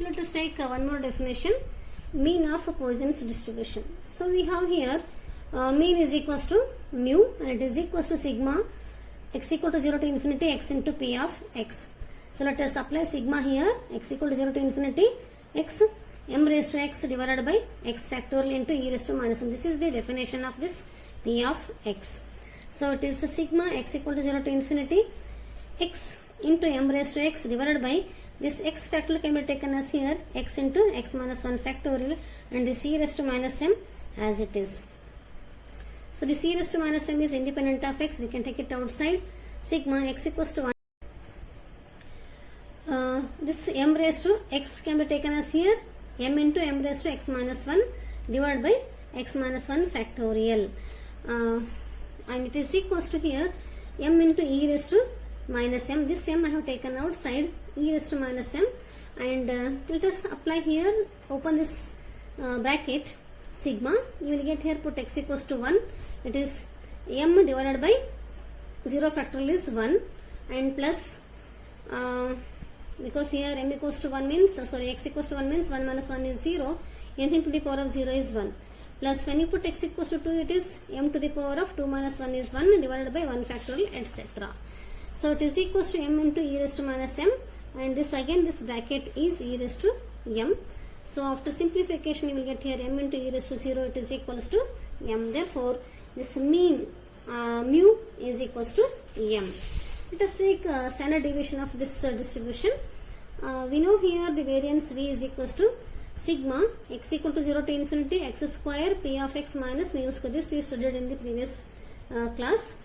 Let us take one more definition, mean of Poisson's distribution. So we have here mean is equals to mu and it is equals to sigma x equal to 0 to infinity x into p of x. So let us apply sigma here, x equal to 0 to infinity x m raised to x divided by x factorial into e raised to minus m. This is the definition of this p of x. So it is sigma x equal to 0 to infinity x into m raised to x divided by this x factorial can be taken as here x into x minus 1 factorial and this e raised to minus m as it is. So this e raised to minus m is independent of x. We can take it outside. Sigma x equals to 1. This m raised to x can be taken as here m into m raised to x minus 1 divided by x minus 1 factorial. And it is equals to here m into e raised to minus m. This m I have taken outside, e raised to minus m, and let us apply here, open this bracket, sigma. You will get here, put x equals to 1. It is m divided by 0 factorial is 1 and plus because here m equals to 1 means, sorry, x equals to 1 means 1 minus 1 is 0, anything to the power of 0 is 1. Plus when you put x equals to 2, it is m to the power of 2 minus 1 is 1 divided by 1 factorial, etc. So it is equals to m into e raised to minus m, and this again this bracket is e raised to m. So after simplification you will get here m into e raised to 0, it is equals to m. Therefore this mean mu is equals to m. Let us take standard deviation of this distribution. We know here the variance v is equals to sigma x equal to 0 to infinity x square p of x minus mu square. This we studied in the previous class.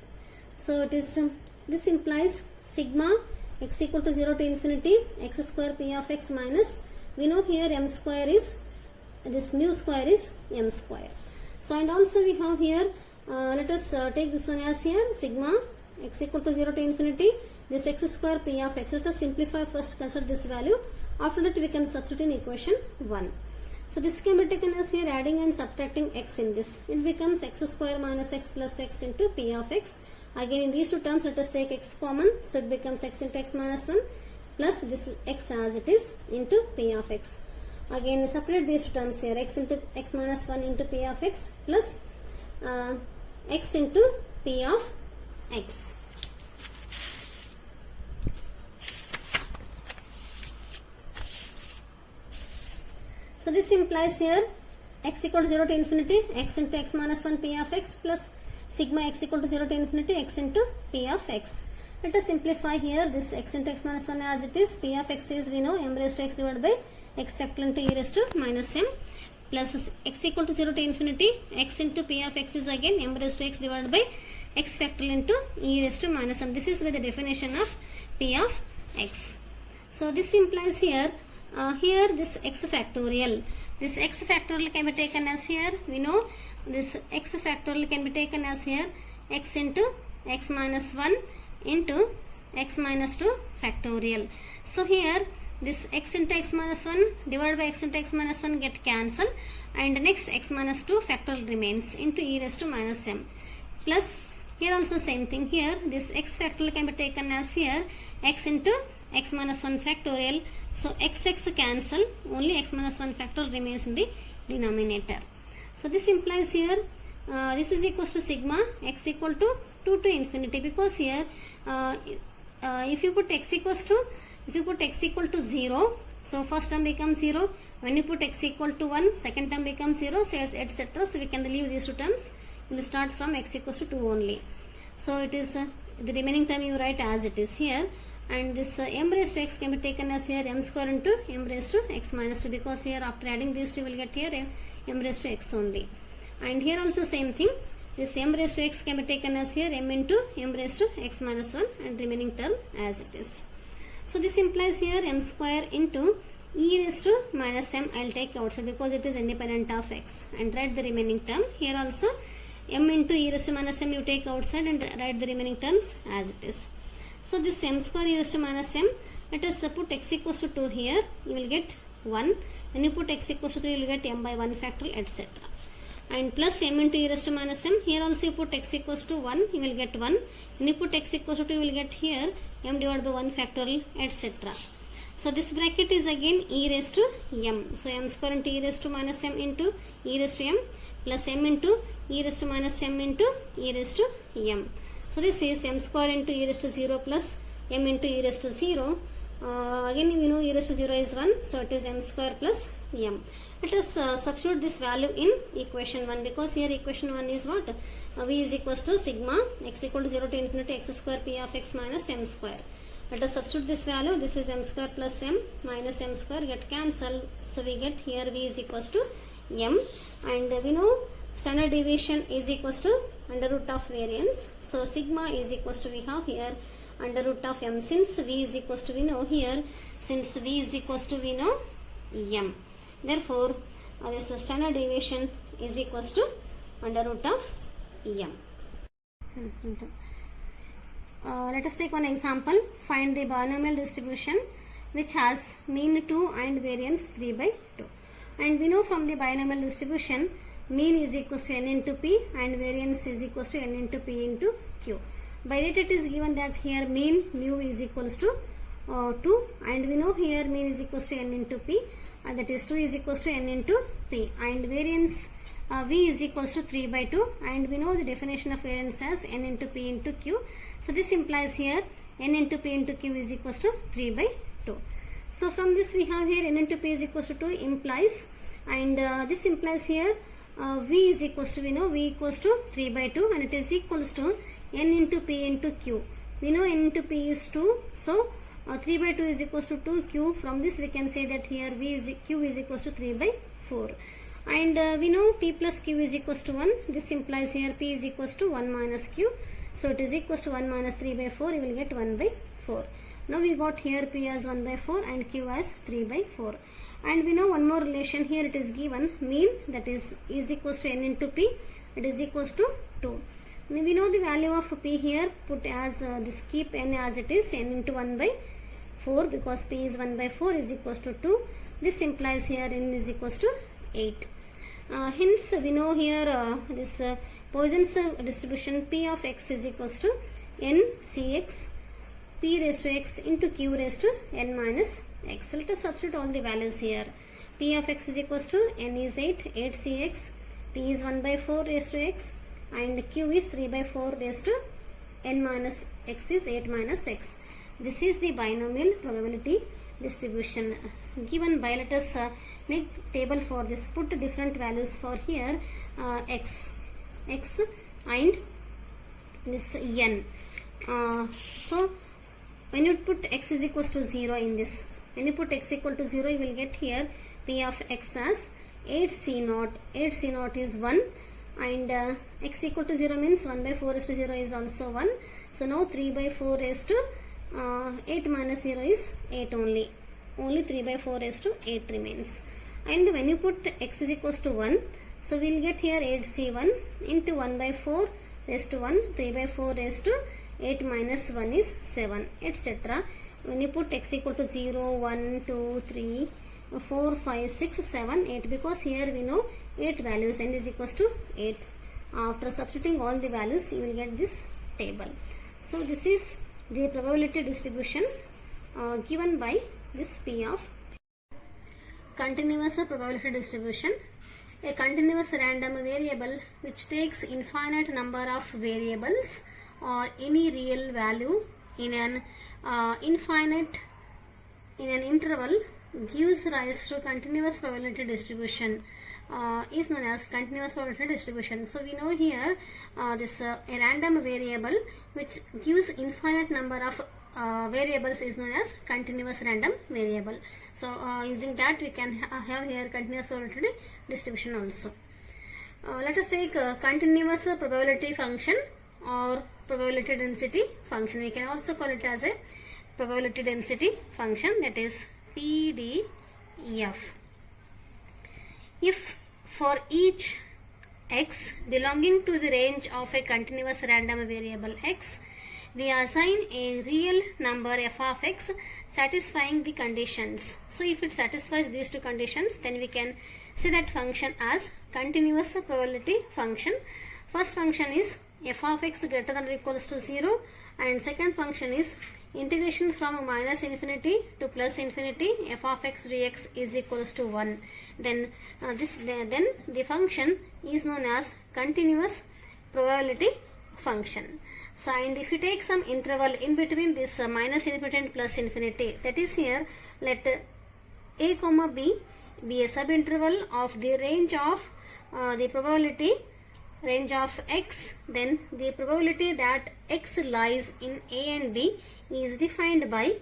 So it is this implies sigma x equal to 0 to infinity x square p of x minus, we know here m square is, this mu square is m square. So and also we have here, let us take this one as here sigma x equal to 0 to infinity this x square p of x. Let us simplify first, consider this value. After that we can substitute in equation 1. So this can be taken as here adding and subtracting x in this. It becomes x square minus x plus x into p of x. Again in these two terms let us take x common. So it becomes x into x minus 1 plus this x as it is into p of x. Again separate these two terms here, x into x minus 1 into p of x plus x into p of x. So this implies here x equal to 0 to infinity x into x minus 1 p of x plus sigma x equal to 0 to infinity x into p of x. Let us simplify here this x into x minus 1 as it is. P of x is, we know, m raised to x divided by x factorial into e raised to minus m plus x equal to 0 to infinity x into p of x is again m raised to x divided by x factorial into e raised to minus m. This is the definition of p of x. So this implies here here this x factorial. This x factorial can be taken as here, we know this x factorial can be taken as here x into x minus 1 into x minus 2 factorial. So here this x into x minus 1 divided by x into x minus 1 get cancelled, and next x minus 2 factorial remains into e raised to minus m. Plus here also same thing, here this x factorial can be taken as here x into x minus 1 factorial. So x cancel, only x minus 1 factorial remains in the denominator. So this implies here this is equals to sigma x equal to 2 to infinity, because here if you put x equal to 0, so first term becomes 0. When you put x equal to 1, second term becomes 0, so etc. So we can leave these two terms. We will start from x equals to 2 only. So it is the remaining term you write as it is here. And this m raised to x can be taken as here m square into m raised to x minus 2, because here after adding these two you will get here m raised to x only. And here also same thing, this m raised to x can be taken as here m into m raised to x minus 1 and remaining term as it is. So this implies here m square into e raised to minus m I will take outside because it is independent of x, and write the remaining term. Here also m into e raised to minus m you take outside and write the remaining terms as it is. So this m square e raised to minus m, let us put x equals to 2 here, you will get 1. When you put x equals to 2, you will get m by 1 factorial, etc. And plus m into e raised to minus m, here also you put x equals to 1, you will get 1. When you put x equals to 2, you will get here m divided by 1 factorial, etc. So this bracket is again e raised to m. So m square into e raised to minus m into e raised to m plus m into e raised to minus m into e raised to m. So this is m square into e raised to 0 plus m into e raised to 0. Again we know e raised to 0 is 1, so it is m square plus m. Let us substitute this value in equation 1, because here equation 1 is what? V is equals to sigma x equal to 0 to infinity x square p of x minus m square. Let us substitute this value. This is m square plus m minus m square get cancelled. So we get here v is equals to m, and we know standard deviation is equals to under root of variance. So sigma is equals to we have here under root of m, since v is equals to we know here, since v is equals to we know m. Therefore this standard deviation is equals to under root of m. Let us take one example. Find the binomial distribution which has mean 2 and variance 3 by 2. And we know from the binomial distribution, mean is equals to n into p and variance is equals to n into p into q. By rate it is given that here mean mu is equals to 2, and we know here mean is equals to n into p, and that is 2 is equals to n into p, and variance v is equals to 3 by 2, and we know the definition of variance as n into p into q. So this implies here n into p into q is equals to 3 by 2. So from this we have here n into p is equals to 2 implies, and this implies here v is equals to, we know v equals to 3 by 2, and it is equals to n into p into q. We know n into p is 2, so 3 by 2 is equals to 2q. From this we can say that here q is equals to 3 by 4. And we know p plus q is equals to 1. This implies here p is equals to 1 minus q. So it is equals to 1 minus 3 by 4. You will get 1 by 4. Now we got here p as 1 by 4 and q as 3 by 4. And we know one more relation here. It is given mean, that is equals to n into p. It is equals to 2. We know the value of p here. Put as this, keep n as it is, n into 1 by 4, because p is 1 by 4 is equals to 2. This implies here n is equals to 8. Hence we know here this Poisson's distribution p of x is equals to n cx p raised to x into q raised to n minus x. Let us substitute all the values here. P of x is equals to n is 8 cx, p is 1 by 4 raised to x, and q is 3 by 4 raised to n minus x is 8 minus x. This is the binomial probability distribution given by, let us make table for this. Put different values for here x and this n. So when you put x is equals to 0 in this, when you put x equal to 0, you will get here p of x as 8c0. 8c0 is 1, and x equal to 0 means 1 by 4 raised to 0 is also 1. So now 3 by 4 raised to 8 minus 0 is 8 only. Only 3 by 4 raised to 8 remains. And when you put x is equals to 1, so we will get here 8c1 into 1 by 4 raised to 1, 3 by 4 raised to 8 minus 1 is 7, etc. When you put x equal to 0, 1, 2, 3, 4, 5, 6, 7, 8, because here we know 8 values, n is equals to 8. After substituting all the values, you will get this table. So this is the probability distribution given by this p of continuous probability distribution. A continuous random variable which takes infinite number of variables or any real value in an interval gives rise to continuous probability distribution, is known as continuous probability distribution. So we know here this a random variable which gives infinite number of variables is known as continuous random variable. So using that we can have here continuous probability distribution also. Let us take continuous probability function or probability density function. We can also call it as a probability density function, that is PDF. If for each x belonging to the range of a continuous random variable x, we assign a real number f of x satisfying the conditions. So if it satisfies these two conditions, then we can see that function as continuous probability function. First function is f of x greater than or equals to 0, and second function is integration from minus infinity to plus infinity f of x dx is equals to 1. Then then the function is known as continuous probability function. So, and if you take some interval in between this minus infinity and plus infinity, that is here, let a comma b be a subinterval of the range of the probability range of x, then the probability that x lies in a and b is defined by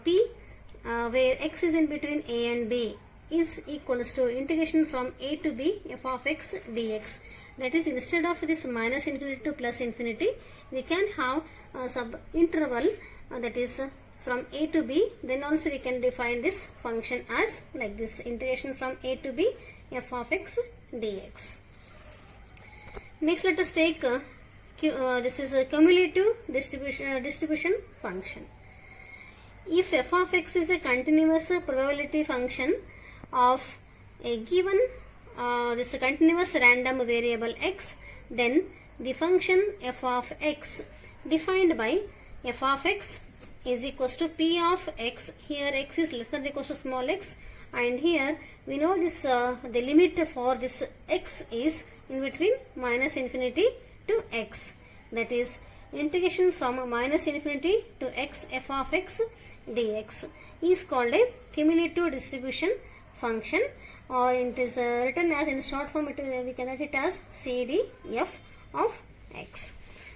p where x is in between a and b is equals to integration from a to b f of x dx. That is, instead of this minus infinity to plus infinity, we can have a sub interval that is from a to b. Then also we can define this function as like this, integration from a to b f of x dx. Next, let us take this is a cumulative distribution function. If f of x is a continuous probability function of a given this continuous random variable x, then the function f of x defined by f of x is equals to p of x. Here x is less than or equals to small x, and here we know this the limit for this x is in between minus infinity to x. That is, integration from minus infinity to x f of x dx is called a cumulative distribution function, or it is written as in short form, we can write it as CDF of x.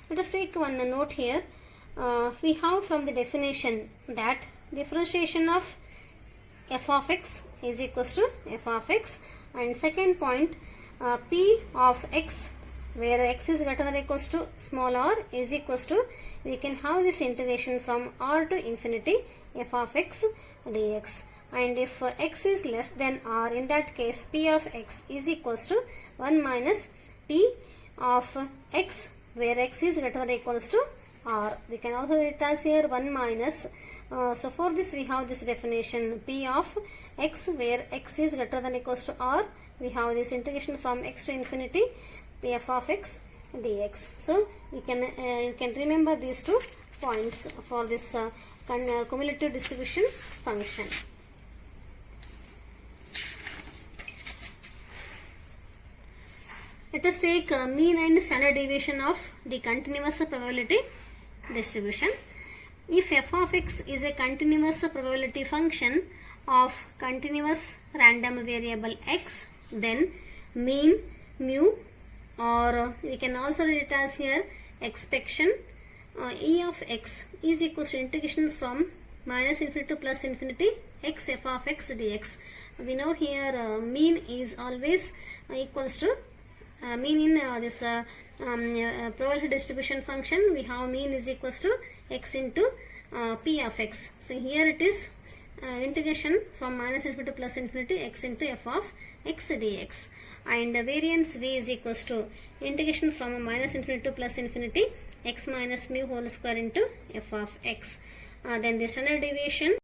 Let us take one note here. We have from the definition that differentiation of f of x is equals to f of x, and second point p of x where x is greater than or equals to small r is equals to, we can have this integration from r to infinity f of x dx. And if x is less than r, in that case p of x is equals to 1 minus p of x where x is greater than or equals to r. We can also write it as here 1 minus. So for this we have this definition, p of x where x is greater than or equals to r, we have this integration from x to infinity p f of x dx. So we can you can remember these 2 points for this cumulative distribution function. Let us take mean and standard deviation of the continuous probability distribution. If f of x is a continuous probability function of continuous random variable x, then mean mu, or we can also write it as here expectation e of x is equals to integration from minus infinity to plus infinity x f of x dx. We know here mean is always equals to mean in this probability distribution function, we have mean is equals to x into p of x. So here it is integration from minus infinity to plus infinity x into f of x dx, and variance v is equals to integration from minus infinity to plus infinity x minus mu whole square into f of x. Then the standard deviation